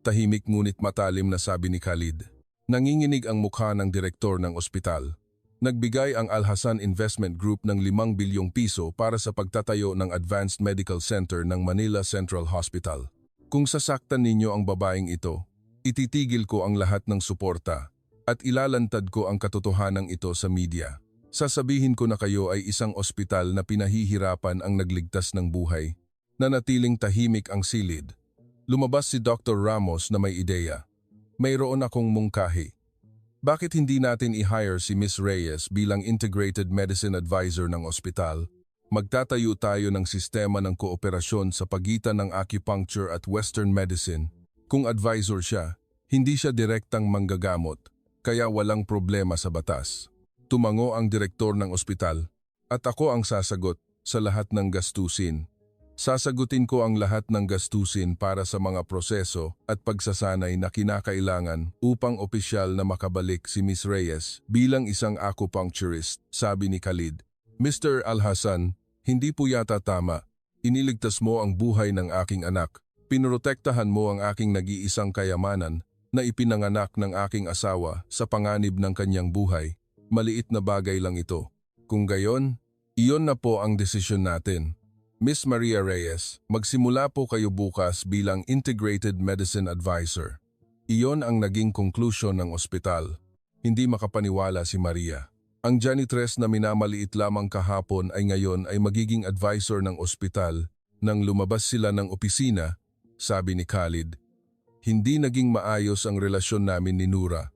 Tahimik ngunit matalim na sabi ni Khalid. Nanginginig ang mukha ng direktor ng ospital. Nagbigay ang Al-Hasan Investment Group ng 5 bilyong piso para sa pagtatayo ng Advanced Medical Center ng Manila Central Hospital. Kung sasaktan ninyo ang babaeng ito, ititigil ko ang lahat ng suporta at ilalantad ko ang katotohanan ito sa media. Sasabihin ko na kayo ay isang ospital na pinahihirapan ang nagligtas ng buhay. Nanatiling tahimik ang silid. Lumabas si Dr. Ramos na may ideya. Mayroon akong mungkahi. Bakit hindi natin i-hire si Miss Reyes bilang Integrated Medicine Advisor ng ospital? Magtatayo tayo ng sistema ng kooperasyon sa pagitan ng acupuncture at Western medicine. Kung advisor siya, hindi siya direktang manggagamot, kaya walang problema sa batas. Tumango ang direktor ng ospital, at ako ang sasagot sa lahat ng gastusin. Sasagutin ko ang lahat ng gastusin para sa mga proseso at pagsasanay na kinakailangan upang opisyal na makabalik si Miss Reyes bilang isang acupuncturist, sabi ni Khalid. Mr. Al-Hasan, hindi po yata tama. Iniligtas mo ang buhay ng aking anak. Pinoprotektahan mo ang aking nag-iisang kayamanan na ipinanganak ng aking asawa sa panganib ng kanyang buhay. Maliit na bagay lang ito. Kung gayon, iyon na po ang desisyon natin. Miss Maria Reyes, magsimula po kayo bukas bilang Integrated Medicine Advisor. Iyon ang naging conclusion ng ospital. Hindi makapaniwala si Maria. Ang janitress na minamaliit lamang kahapon ay ngayon ay magiging advisor ng ospital. Nang lumabas sila ng opisina, sabi ni Khalid, "Hindi naging maayos ang relasyon namin ni Nura.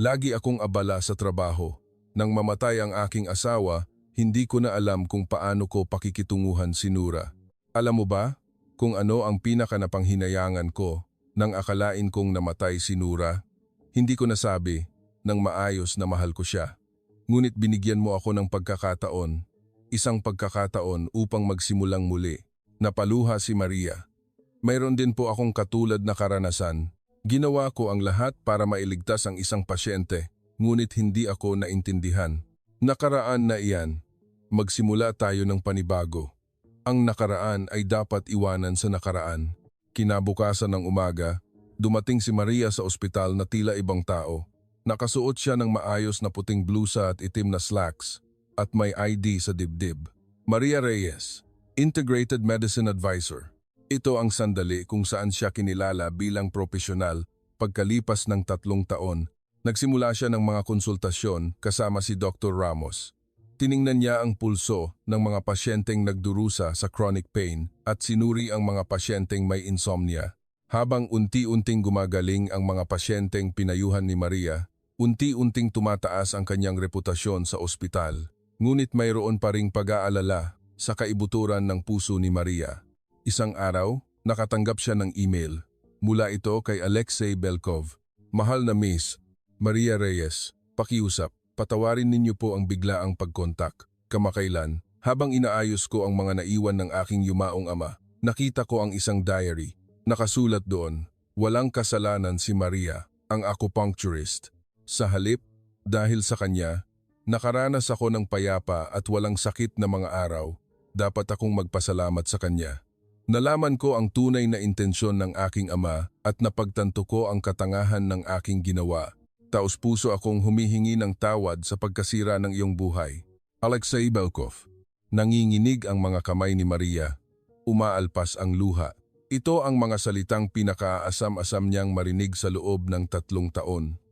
Lagi akong abala sa trabaho. Nang mamatay ang aking asawa, hindi ko na alam kung paano ko pakikitunguhan si Nura. Alam mo ba kung ano ang pinakanapanghinayangan ko nang akalain kong namatay si Nura? Hindi ko nasabi nang maayos na mahal ko siya. Ngunit binigyan mo ako ng pagkakataon, isang pagkakataon upang magsimulang muli." Napaluha si Maria. "Mayroon din po akong katulad na karanasan. Ginawa ko ang lahat para mailigtas ang isang pasyente, ngunit hindi ako naintindihan. Nakaraan na iyan. Magsimula tayo ng panibago. Ang nakaraan ay dapat iwanan sa nakaraan." Kinabukasan ng umaga, dumating si Maria sa ospital na tila ibang tao. Nakasuot siya ng maayos na puting blusa at itim na slacks at may ID sa dibdib. Maria Reyes, Integrated Medicine Advisor. Ito ang sandali kung saan siya kinilala bilang propesyonal. Pagkalipas ng 3 taon, nagsimula siya ng mga konsultasyon kasama si Dr. Ramos. Tiningnan niya ang pulso ng mga pasyenteng nagdurusa sa chronic pain at sinuri ang mga pasyenteng may insomnia. Habang unti-unting gumagaling ang mga pasyenteng pinayuhan ni Maria, unti-unting tumataas ang kanyang reputasyon sa ospital. Ngunit mayroon pa ring pag-aalala sa kaibuturan ng puso ni Maria. Isang araw, nakatanggap siya ng email. Mula ito kay Alexei Belkov. "Mahal na Miss Maria Reyes, pakiusap, patawarin ninyo po ang biglaang pagkontak. Kamakailan, habang inaayos ko ang mga naiwan ng aking yumaong ama, nakita ko ang isang diary. Nakasulat doon, walang kasalanan si Maria, ang acupuncturist. Sa halip, dahil sa kanya, nakaranas ako ng payapa at walang sakit na mga araw. Dapat akong magpasalamat sa kanya. Nalaman ko ang tunay na intensyon ng aking ama at napagtanto ko ang katangahan ng aking ginawa. Taos-puso akong humihingi ng tawad sa pagkasira ng iyong buhay." Alexei Belkov. Nanginginig ang mga kamay ni Maria. Umaalpas ang luha. Ito ang mga salitang pinakaasam-asam niyang marinig sa loob ng 3 taon.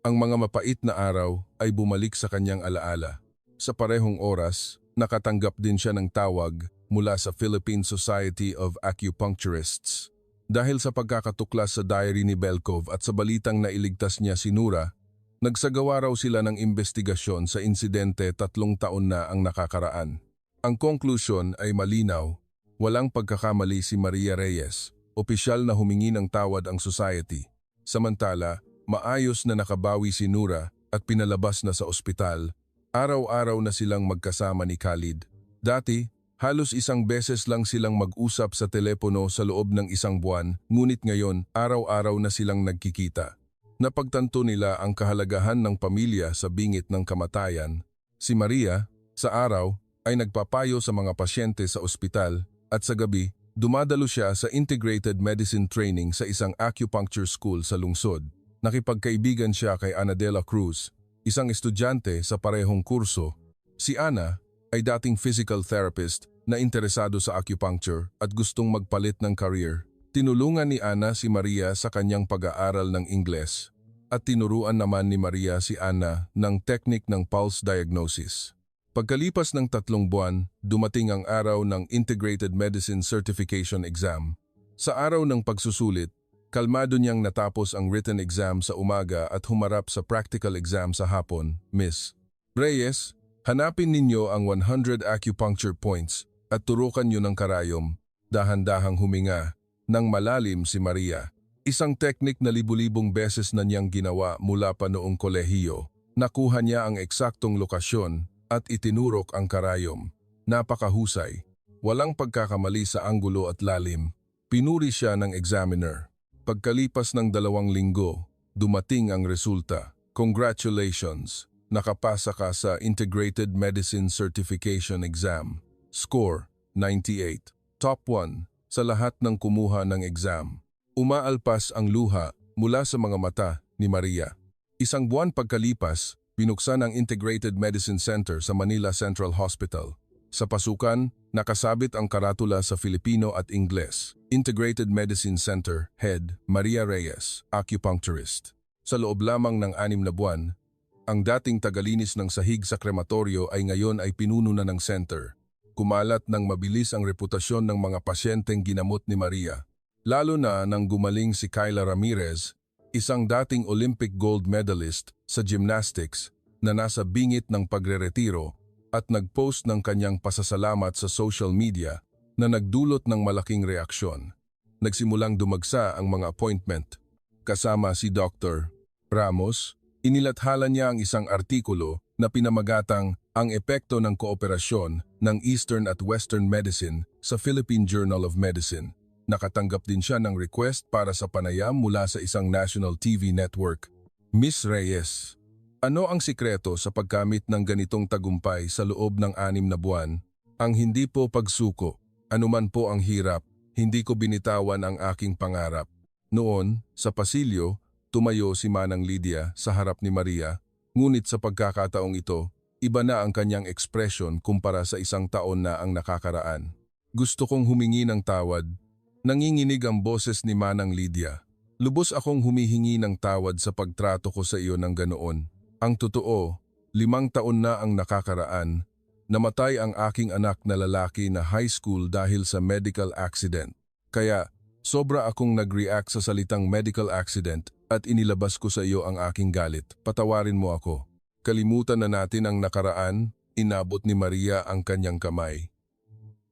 Ang mga mapait na araw ay bumalik sa kanyang alaala. Sa parehong oras, nakatanggap din siya ng tawag mula sa Philippine Society of Acupuncturists. Dahil sa pagkakatuklas sa diary ni Belkov at sa balitang nailigtas niya si Nura, nagsagawa raw sila ng investigasyon sa insidente 3 taon na ang nakakaraan. Ang konklusyon ay malinaw, walang pagkakamali si Maria Reyes. Opisyal na humingi ng tawad ang society. Samantala, maayos na nakabawi si Nura at pinalabas na sa ospital. Araw-araw na silang magkasama ni Khalid. Dati, halos 1 beses lang silang mag-usap sa telepono sa loob ng 1 buwan, ngunit ngayon, araw-araw na silang nagkikita. Napagtanto nila ang kahalagahan ng pamilya sa bingit ng kamatayan. Si Maria, sa araw, ay nagpapayo sa mga pasyente sa ospital at sa gabi, dumadalo siya sa Integrated Medicine Training sa isang acupuncture school sa lungsod. Nakipagkaibigan siya kay Ana de la Cruz, isang estudyante sa parehong kurso. Si Ana ay dating physical therapist na interesado sa acupuncture at gustong magpalit ng career. Tinulungan ni Ana si Maria sa kanyang pag-aaral ng Ingles at tinuruan naman ni Maria si Ana ng teknik ng pulse diagnosis. Pagkalipas ng 3 buwan, dumating ang araw ng Integrated Medicine Certification Exam. Sa araw ng pagsusulit, kalmado niyang natapos ang written exam sa umaga at humarap sa practical exam sa hapon. "Miss Reyes, hanapin ninyo ang 100 acupuncture points at turukan niyo ng karayom." Dahan-dahang huminga ng malalim si Maria. Isang teknik na libu-libong beses na niyang ginawa mula pa noong kolehiyo. Nakuha niya ang eksaktong lokasyon at itinurok ang karayom. Napakahusay. Walang pagkakamali sa anggulo at lalim. Pinuri siya ng examiner. Pagkalipas ng 2 linggo, dumating ang resulta. "Congratulations! Nakapasa ka sa Integrated Medicine Certification Exam. Score, 98. Top 1 sa lahat ng kumuha ng exam." Umaalpas ang luha mula sa mga mata ni Maria. 1 buwan pagkalipas, binuksan ang Integrated Medicine Center sa Manila Central Hospital. Sa pasukan, nakasabit ang karatula sa Filipino at Ingles. Integrated Medicine Center, Head, Maria Reyes, Acupuncturist. Sa loob lamang ng 6 na buwan, Ang dating tagalinis ng sahig sa krematoryo ay ngayon ay pinuno na ng center. Kumalat ng mabilis ang reputasyon ng mga pasyenteng ginamot ni Maria. Lalo na nang gumaling si Kyla Ramirez, isang dating Olympic gold medalist sa gymnastics na nasa bingit ng pagreretiro at nag-post ng kanyang pasasalamat sa social media na nagdulot ng malaking reaksyon. Nagsimulang dumagsa ang mga appointment. Kasama si Dr. Ramos, inilathala niya ang isang artikulo na pinamagatang ang epekto ng kooperasyon ng Eastern at Western Medicine sa Philippine Journal of Medicine. Nakatanggap din siya ng request para sa panayam mula sa isang national TV network. Miss Reyes, ano ang sikreto sa pagkamit ng ganitong tagumpay sa loob ng 6 na buwan? Ang hindi po pagsuko, anuman po ang hirap, hindi ko binitawan ang aking pangarap. Noon, sa pasilyo, tumayo si Manang Lydia sa harap ni Maria, ngunit sa pagkakataong ito, iba na ang kanyang ekspresyon kumpara sa 1 taon na ang nakakaraan. Gusto kong humingi ng tawad. Nanginginig ang boses ni Manang Lydia. Lubos akong humihingi ng tawad sa pagtrato ko sa iyo ng ganoon. Ang totoo, 5 taon na ang nakakaraan. Namatay ang aking anak na lalaki na high school dahil sa medical accident. Kaya, sobra akong nag-react sa salitang medical accident at inilabas ko sa iyo ang aking galit. Patawarin mo ako. Kalimutan na natin ang nakaraan, inabot ni Maria ang kanyang kamay.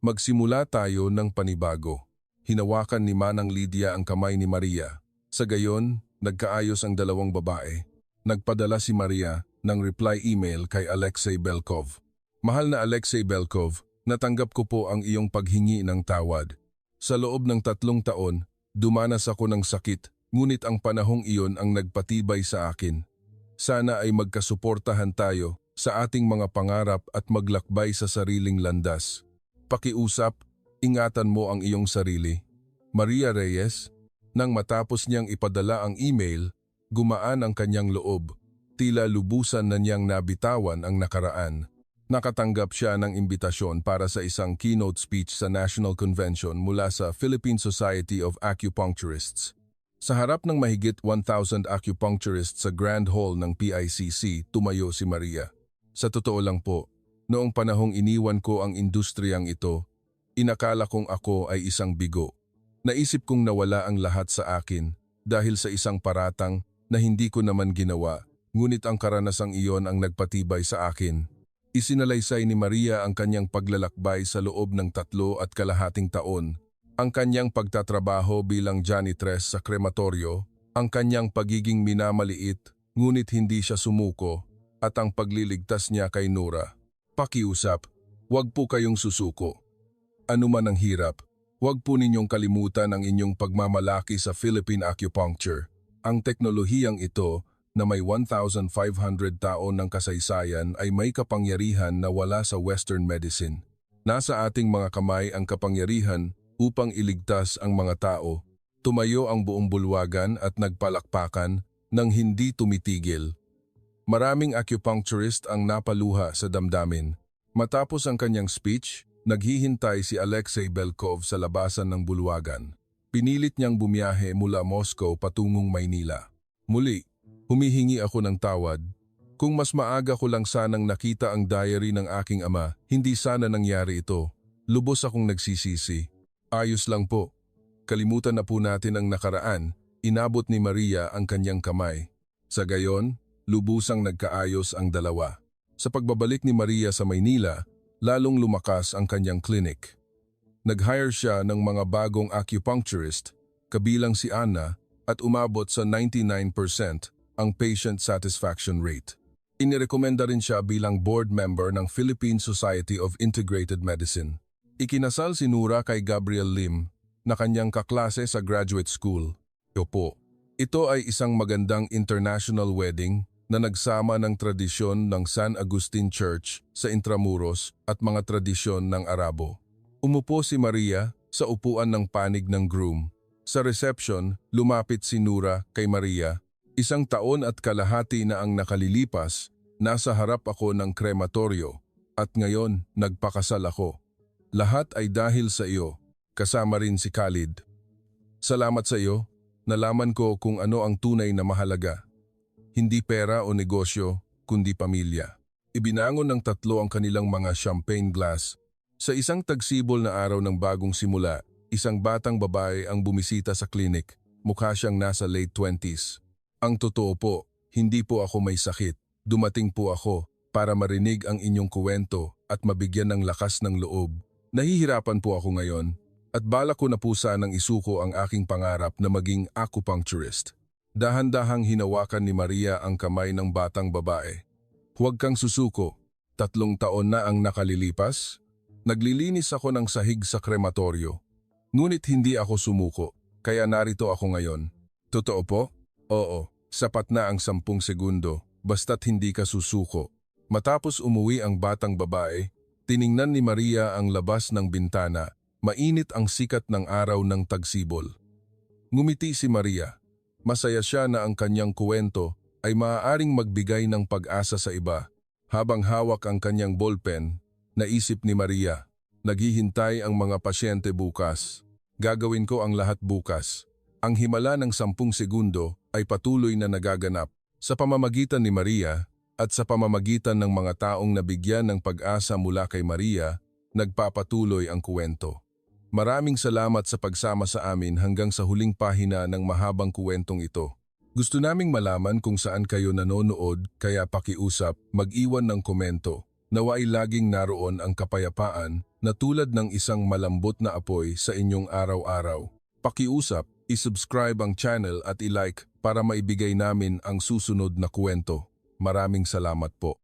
Magsimula tayo ng panibago. Hinawakan ni Manang Lydia ang kamay ni Maria. Sa gayon, nagkaayos ang dalawang babae. Nagpadala si Maria ng reply email kay Alexei Belkov. Mahal na Alexei Belkov, natanggap ko po ang iyong paghingi ng tawad. Sa loob ng 3 taon, dumanas ako ng sakit. Ngunit ang panahong iyon ang nagpatibay sa akin. Sana ay magkasuportahan tayo sa ating mga pangarap at maglakbay sa sariling landas. Pakiusap, ingatan mo ang iyong sarili. Maria Reyes, nang matapos niyang ipadala ang email, gumaan ang kanyang loob. Tila lubusan na niyang nabitawan ang nakaraan. Nakatanggap siya ng imbitasyon para sa isang keynote speech sa National Convention mula sa Philippine Society of Acupuncturists. Sa harap ng mahigit 1,000 acupuncturists sa Grand Hall ng PICC, tumayo si Maria. Sa totoo lang po, noong panahong iniwan ko ang industriyang ito, inakala kong ako ay isang bigo. Naisip kong nawala ang lahat sa akin dahil sa isang paratang na hindi ko naman ginawa, ngunit ang karanasang iyon ang nagpatibay sa akin. Isinalaysay ni Maria ang kanyang paglalakbay sa loob ng 3.5 taon. Ang kanyang pagtatrabaho bilang janitress sa krematoryo, ang kanyang pagiging minamaliit, ngunit hindi siya sumuko, at ang pagliligtas niya kay Nora. Pakiusap, huwag po kayong susuko. Ano man ang hirap, huwag po ninyong kalimutan ang inyong pagmamalaki sa Philippine Acupuncture. Ang teknolohiyang ito, na may 1,500 taon ng kasaysayan ay may kapangyarihan na wala sa Western medicine. Nasa ating mga kamay ang kapangyarihan upang iligtas ang mga tao. Tumayo ang buong bulwagan at nagpalakpakan nang hindi tumitigil. Maraming acupuncturist ang napaluha sa damdamin. Matapos ang kanyang speech, naghihintay si Alexei Belkov sa labasan ng bulwagan. Pinilit niyang bumiyahe mula Moscow patungong Maynila. Muli, humihingi ako ng tawad. Kung mas maaga ko lang sanang nakita ang diary ng aking ama, hindi sana nangyari ito. Lubos akong nagsisisi. Ayos lang po. Kalimutan na po natin ang nakaraan, inabot ni Maria ang kanyang kamay. Sa gayon, lubusang nagkaayos ang dalawa. Sa pagbabalik ni Maria sa Maynila, lalong lumakas ang kanyang clinic. Nag-hire siya ng mga bagong acupuncturist, kabilang si Anna, at umabot sa 99% ang patient satisfaction rate. Inirekomenda rin siya bilang board member ng Philippine Society of Integrated Medicine. Ikinasal si Nora kay Gabriel Lim na kanyang kaklase sa graduate school. Opo, ito ay isang magandang international wedding na nagsama ng tradisyon ng San Agustin Church sa Intramuros at mga tradisyon ng Arabo. Umupo si Maria sa upuan ng panig ng groom. Sa reception, lumapit si Nora kay Maria. 1 taon at kalahati na ang nakalilipas, nasa harap ako ng krematoryo at ngayon nagpakasal ako. Lahat ay dahil sa iyo, kasama rin si Khalid. Salamat sa iyo, nalaman ko kung ano ang tunay na mahalaga. Hindi pera o negosyo, kundi pamilya. Ibinangon ng tatlo ang kanilang mga champagne glass. Sa isang tagsibol na araw ng bagong simula, isang batang babae ang bumisita sa klinik. Mukha siyang nasa late 20s. Ang totoo po, hindi po ako may sakit. Dumating po ako para marinig ang inyong kuwento at mabigyan ng lakas ng loob. Nahihirapan po ako ngayon at balak ko na po sanang isuko ang aking pangarap na maging acupuncturist. Dahan-dahang hinawakan ni Maria ang kamay ng batang babae. Huwag kang susuko. 3 taon na ang nakalilipas. Naglilinis ako ng sahig sa krematoryo. Ngunit hindi ako sumuko, kaya narito ako ngayon. Totoo po? Oo, sapat na ang 10 segundo, basta't hindi ka susuko. Matapos umuwi ang batang babae, tiningnan ni Maria ang labas ng bintana. Mainit ang sikat ng araw ng tagsibol. Ngumiti si Maria. Masaya siya na ang kanyang kuwento ay maaaring magbigay ng pag-asa sa iba. Habang hawak ang kanyang ballpen, naisip ni Maria, naghihintay ang mga pasyente bukas. Gagawin ko ang lahat bukas. Ang himala ng 10 segundo ay patuloy na nagaganap sa pamamagitan ni Maria at sa pamamagitan ng mga taong nabigyan ng pag-asa mula kay Maria, nagpapatuloy ang kuwento. Maraming salamat sa pagsama sa amin hanggang sa huling pahina ng mahabang kuwentong ito. Gusto naming malaman kung saan kayo nanonood, kaya pakiusap, mag-iwan ng komento. Nawa'y laging naroon ang kapayapaan na tulad ng isang malambot na apoy sa inyong araw-araw. Pakiusap, i-subscribe ang channel at i-like para maibigay namin ang susunod na kuwento. Maraming salamat po.